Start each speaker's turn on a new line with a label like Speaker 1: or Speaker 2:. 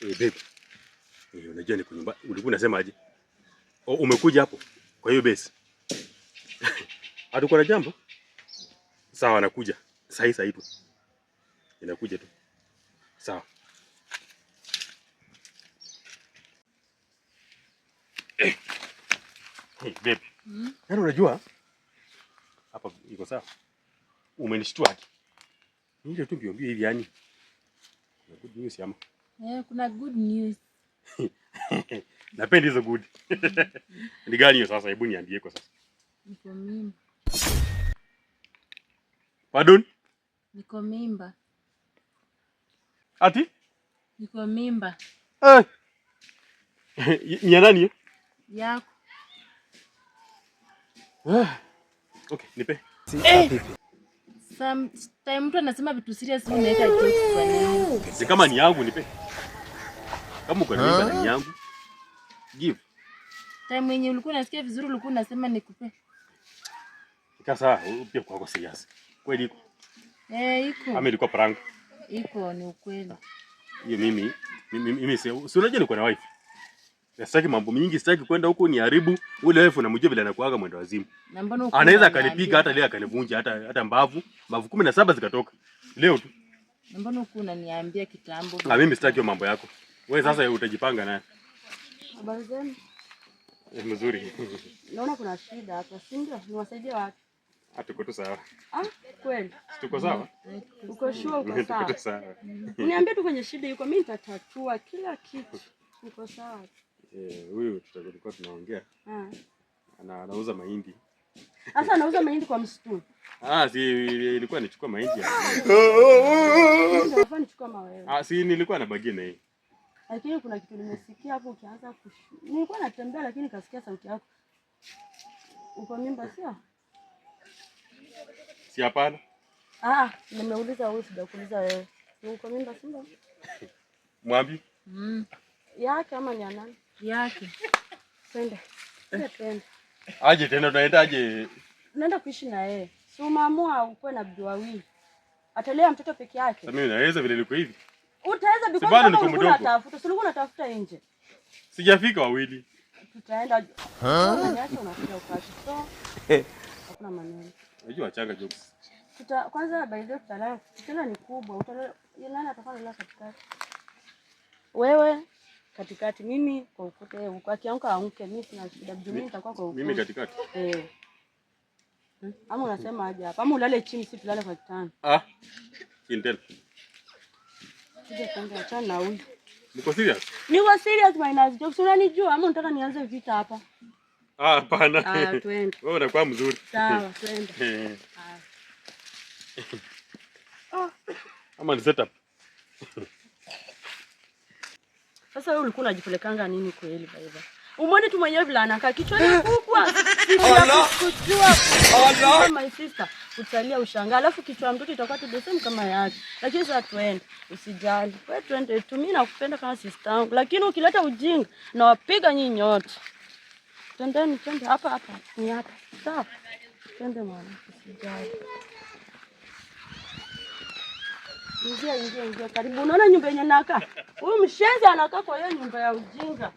Speaker 1: Babe. Unajua niko nyumba. Ulikuwa unasema aje? Oh, umekuja hapo. Kwa hiyo base. Hatuko na jambo? Sawa, nakuja. Sahi tu. Inakuja tu. Sawa. Hey babe. Yaani unajua hapa iko sawa. Umenishtua haki. Nile tu mbio hivi yani. Kuna good news ama?
Speaker 2: Kuna good news.
Speaker 1: Napenda hizo good. Ni gani hiyo sasa? Hebu niambie kwa sasa.
Speaker 2: Niko mimba.
Speaker 1: Pardon?
Speaker 2: Niko mimba.
Speaker 1: Ati?
Speaker 2: Niko mimba.
Speaker 1: Ni ya nani?
Speaker 2: Yako.
Speaker 1: Okay, nipe.
Speaker 2: Time mtu anasema vitu serious mimi naweka jokes kwa nini?
Speaker 1: Si kama ni yangu nipe. Kama uko na mimba ni yangu. Give.
Speaker 2: Time yenye ulikuwa unasikia vizuri ulikuwa unasema nikupe.
Speaker 1: Sasa pia kwa serious. Kweli iko?
Speaker 2: Iko.
Speaker 1: Ama ilikuwa prank?
Speaker 2: Iko, ni ukweli.
Speaker 1: Hiyo mimi si unajua niko na wife. Sitaki mambo mingi, sitaki kwenda huko niharibu ule wife, unamjua vile anakuaga mwendo wazimu.
Speaker 2: Na mbona uko
Speaker 1: anaweza akanipiga hata leo akanivunja hata mbavu 17 zikatoka. Leo tu.
Speaker 2: Na mbona uko unaniambia kitambo?
Speaker 1: Na mimi sitaki hiyo mambo yako. Wewe sasa utajipanga naye.
Speaker 3: Habari zenu?
Speaker 1: Mzuri.
Speaker 3: Naona kuna shida hapa, si ndio? Niwasaidie wapi?
Speaker 1: Tuko tu sawa.
Speaker 3: Kweli?
Speaker 1: Tuko sawa?
Speaker 3: Uko sure uko sawa?
Speaker 1: Tuko sawa.
Speaker 3: Niambie tu kwenye shida yuko, mimi nitatatua kila kitu. Uko sawa?
Speaker 1: Huyu tutakuwa tunaongea. Anauza mahindi.
Speaker 3: Sasa anauza mahindi kwa msituni?
Speaker 1: Si ilikuwa nichukua mahindi ya.
Speaker 3: Ndio nichukua mawewe.
Speaker 1: Si nilikuwa na bagia na yeye.
Speaker 3: Lakini kuna kitu nimesikia hapo ukianza nilikuwa natembea lakini kasikia sauti yako. Uko mimba sio?
Speaker 1: Si hapana.
Speaker 3: Nimeuliza wewe, sijakuuliza wewe. Uko mimba sio?
Speaker 1: Mwambi?
Speaker 3: Yake ama ni nani?
Speaker 2: Yake.
Speaker 3: Twende. Twende.
Speaker 1: Aje tena tunaendaje?
Speaker 3: Naenda kuishi na yeye. Si umeamua ukue na bibi wawili. Atalea mtoto peke yake.
Speaker 1: Sasa mimi naweza vile liko hivi.
Speaker 3: Utaweza because kama ulikuwa unatafuta, si ulikuwa unatafuta nje.
Speaker 1: Sijafika wawili.
Speaker 3: Tutaenda. Niache unakuja ukati. So hakuna maneno.
Speaker 1: Unajua achanga jokes.
Speaker 3: Kwanza by the way tutalala. Kitanda ni kubwa. Nani atakuwa analala katikati? Wewe katikati, mimi kwa ukuta. Akiamka aamke, mimi sina shida. Mimi nitakuwa kwa ukuta.
Speaker 1: Mimi katikati.
Speaker 3: Ama unasema aje hapa? Ama ulale chini, si tulale kwa kitanda.
Speaker 1: Intel.
Speaker 3: Sije kwanza achana na huyu.
Speaker 1: Niko serious?
Speaker 3: Niko serious minus jokes. Unanijua ama unataka nianze vita hapa?
Speaker 1: Hapana.
Speaker 3: Twende.
Speaker 1: Wewe unakuwa mzuri.
Speaker 3: Sawa, twende.
Speaker 1: Ama ni setup.
Speaker 3: Sasa wewe ulikuwa unajipelekanga nini kweli baba? Umeona tu mwenyewe vile anakaa kichwani kubwa. Allah. My sister, utalia ushangaa. Alafu kichwa mtoto itakuwa tu the same kama yake. Lakini sasa twende, usijali. Wewe twende tu, mimi nakupenda kama sister yangu. Lakini ukileta ujinga na wapiga nyinyi nyote. Twendeni, twende hapa. Ni hapa. Sawa. Twende mwana, usijali. Ingia. Karibu. Unaona nyumba yenye nakaa? Huyu mshenzi anakaa kwa hiyo nyumba ya ujinga.